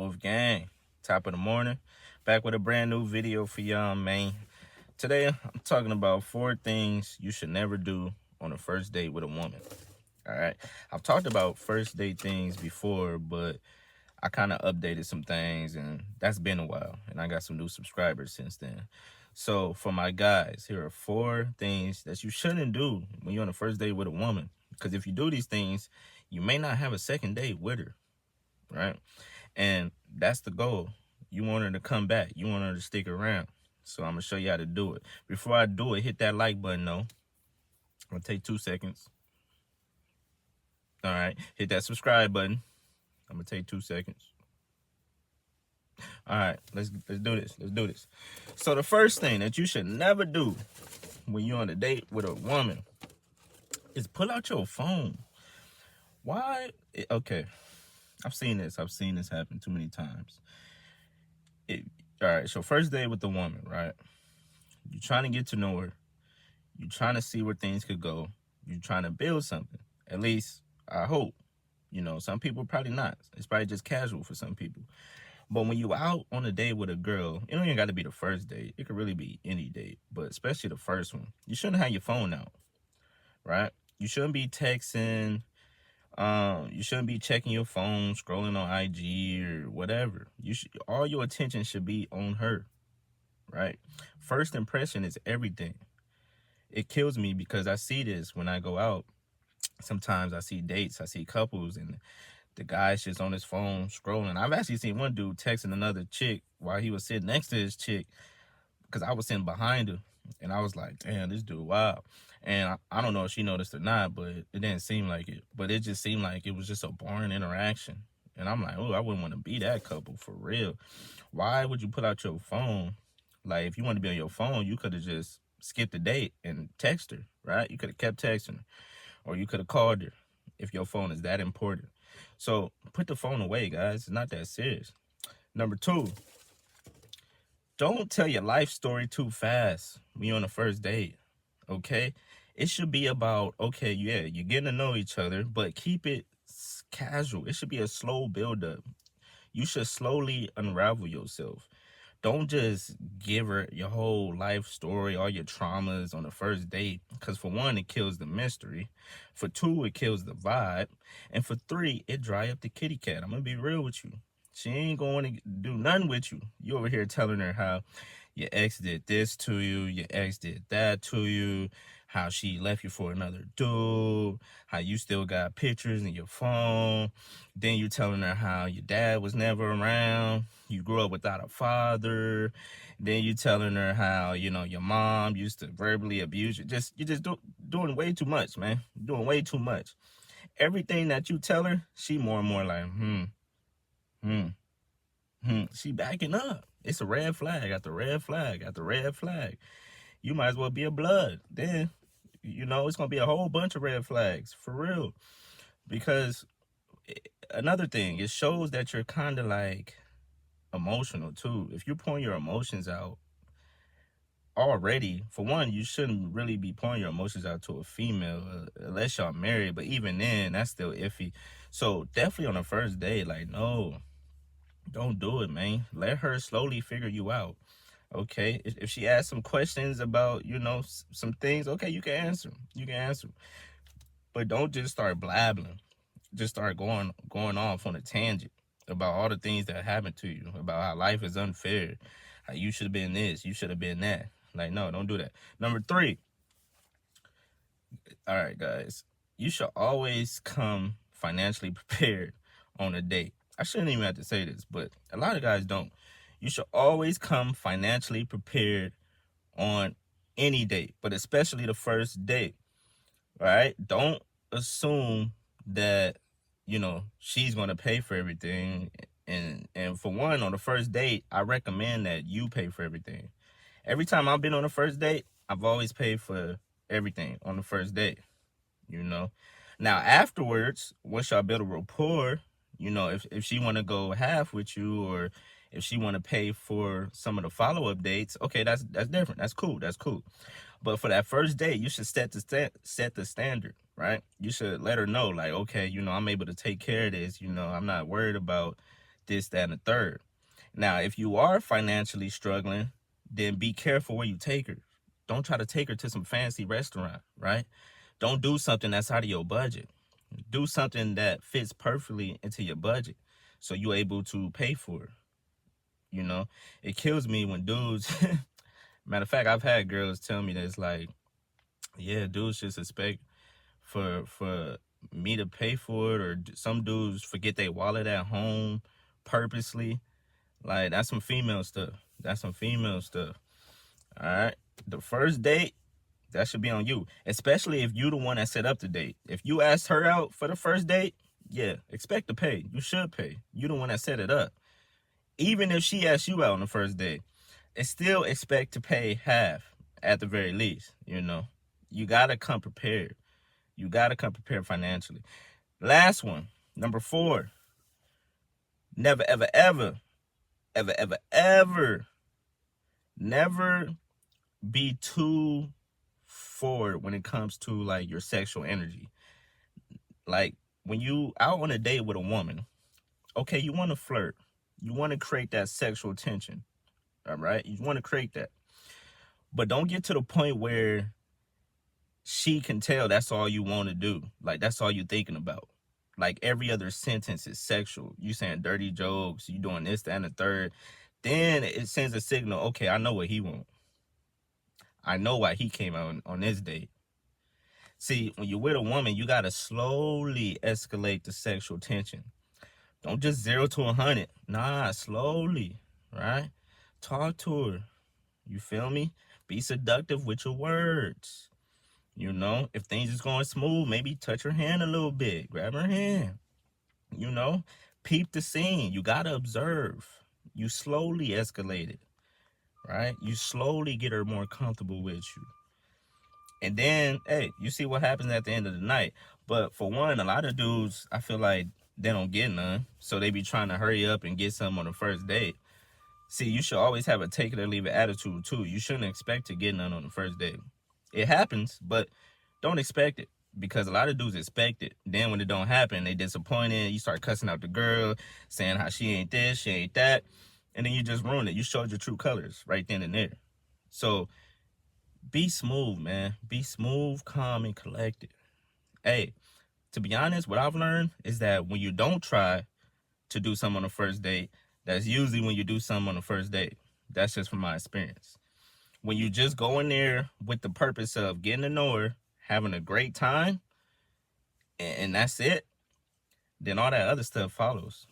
Wolf Gang, top of the morning, back with a brand new video for y'all, man. Today, I'm talking about 4 things you should never do on a first date with a woman. All right, I've talked about first date things before, but I kind of updated some things, and that's been a while, and I got some new subscribers since then. So, for my guys, here are 4 things that you shouldn't do when you're on a first date with a woman. Because if you do these things, you may not have a second date with her, right? And that's the goal. You want her to come back. You want her to stick around. So I'm going to show you how to do it. Before I do it, hit that like button, though. I'm going to take 2 seconds. All right. Hit that subscribe button. I'm going to take 2 seconds. All right. Let's do this. Let's do this. So the first thing that you should never do when you're on a date with a woman is pull out your phone. Why? Okay. I've seen this happen too many times. All right, so first date with the woman, right? You're trying to get to know her. You're trying to see where things could go. You're trying to build something. At least, I hope. You know, some people probably not. It's probably just casual for some people. But when you out on a date with a girl, it don't even got to be the first date. It could really be any date, but especially the first one. You shouldn't have your phone out, right? You shouldn't be texting. You shouldn't be checking your phone, scrolling on IG or whatever. All your attention should be on her, right? First impression is everything. It kills me because I see this when I go out. Sometimes I see dates, I see couples, and the guy's just on his phone scrolling. I've actually seen one dude texting another chick while he was sitting next to his chick because I was sitting behind her, and I was like, damn, this dude, wow. And I don't know if she noticed or not, but it didn't seem like it. But it just seemed like it was just a boring interaction. And I'm like, oh, I wouldn't want to be that couple for real. Why would you put out your phone? Like, if you want to be on your phone, you could have just skipped the date and text her, right? You could have kept texting her, or you could have called her if your phone is that important. So put the phone away, guys. It's not that serious. Number 2, don't tell your life story too fast when you're on the first date, okay? It should be about, okay, yeah, you're getting to know each other, but keep it casual. It should be a slow build-up. You should slowly unravel yourself. Don't just give her your whole life story, all your traumas on the first date. Because for 1, it kills the mystery. For 2, it kills the vibe. And for 3, it dry up the kitty cat. I'm going to be real with you. She ain't going to do nothing with you. You over here telling her how your ex did this to you, your ex did that to you, how she left you for another dude, how you still got pictures in your phone. Then you telling her how your dad was never around, you grew up without a father. Then you telling her how, you know, your mom used to verbally abuse you. You're just doing way too much, man. Doing way too much. Everything that you tell her, she more and more like, she backing up. It's a red flag after red flag after red flag. You might as well be a blood. Then, you know, it's going to be a whole bunch of red flags, for real. Because another thing, it shows that you're kind of like emotional too. If you're pouring your emotions out already, for 1, you shouldn't really be pouring your emotions out to a female unless y'all married. But even then, that's still iffy. So definitely on the first date, like, no, don't do it, man. Let her slowly figure you out. Okay, if she asks some questions about, you know, some things, okay, you can answer them. You can answer them. But don't just start blabbing. Just start going off on a tangent about all the things that happened to you, about how life is unfair, how you should have been this, you should have been that. Like, no, don't do that. Number 3, all right, guys, you should always come financially prepared on a date. I shouldn't even have to say this, but a lot of guys don't. You should always come financially prepared on any date, but especially the first date, right? Don't assume that, you know, she's going to pay for everything. And for 1, on the first date, I recommend that you pay for everything. Every time I've been on a first date, I've always paid for everything on the first date, you know. Now, afterwards, once y'all build a rapport, you know, if she want to go half with you, or if she want to pay for some of the follow-up dates, okay, that's different. That's cool. That's cool. But for that first date, you should set the standard, right? You should let her know, like, okay, you know, I'm able to take care of this. You know, I'm not worried about this, that, and the third. Now, if you are financially struggling, then be careful where you take her. Don't try to take her to some fancy restaurant, right? Don't do something that's out of your budget. Do something that fits perfectly into your budget so you're able to pay for it. You know, it kills me when dudes, matter of fact, I've had girls tell me that it's like, yeah, dudes just expect for me to pay for it, or some dudes forget their wallet at home purposely. Like, that's some female stuff. That's some female stuff. All right. The first date, that should be on you, especially if you the one that set up the date. If you asked her out for the first date, yeah, expect to pay. You should pay. You the one that set it up. Even if she asked you out on the first date, still expect to pay half at the very least. You know, you gotta come prepared. You gotta come prepared financially. Last one, number 4. Never, ever, ever, ever, ever, ever, never be too forward when it comes to like your sexual energy. Like, when you out on a date with a woman, okay, you want to flirt, you want to create that sexual tension, all right? You want to create that, but don't get to the point where she can tell that's all you want to do. Like, that's all you thinking about. Like, every other sentence is sexual. You saying dirty jokes, you doing this, that, and the third. Then it sends a signal, okay, I know what he wants. I know why he came out on this date. See, when you're with a woman, you got to slowly escalate the sexual tension. Don't just 0 to 100. Nah, slowly, right? Talk to her. You feel me? Be seductive with your words. You know, if things is going smooth, maybe touch her hand a little bit. Grab her hand. You know, peep the scene. You got to observe. You slowly escalate it, right? You slowly get her more comfortable with you. And then, hey, you see what happens at the end of the night. But for one, a lot of dudes, I feel like they don't get none. So they be trying to hurry up and get some on the first date. See, you should always have a take it or leave it attitude too. You shouldn't expect to get none on the first date. It happens, but don't expect it, because a lot of dudes expect it. Then when it don't happen, they disappointed. You start cussing out the girl, saying how she ain't this, she ain't that. And then you just ruin it. You showed your true colors right then and there. So be smooth, man. Be smooth, calm, and collected. Hey, to be honest, what I've learned is that when you don't try to do something on the first date, that's usually when you do something on the first date. That's just from my experience. When you just go in there with the purpose of getting to know her, having a great time, and that's it, then all that other stuff follows.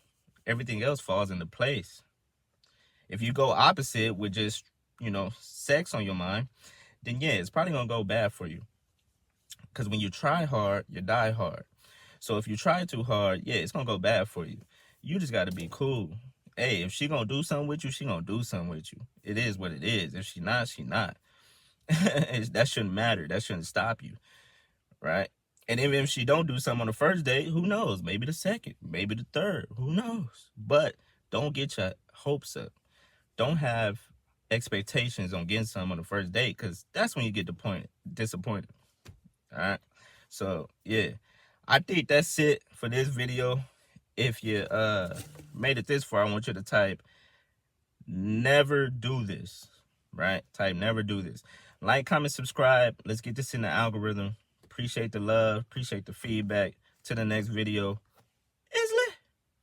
Everything else falls into place. If you go opposite with just, sex on your mind, then yeah, it's probably going to go bad for you. Because when you try hard, you die hard. So if you try too hard, yeah, it's going to go bad for you. You just got to be cool. Hey, if she going to do something with you, she going to do something with you. It is what it is. If she not, she not. That shouldn't matter. That shouldn't stop you, right? And even if she don't do something on the first date, who knows? Maybe the second, maybe the third, who knows? But don't get your hopes up. Don't have expectations on getting something on the first date, because that's when you get disappointed. All right? So, yeah. I think that's it for this video. If you made it this far, I want you to type never do this, right? Type never do this. Like, comment, subscribe. Let's get this in the algorithm. Appreciate the love. Appreciate the feedback. To the next video.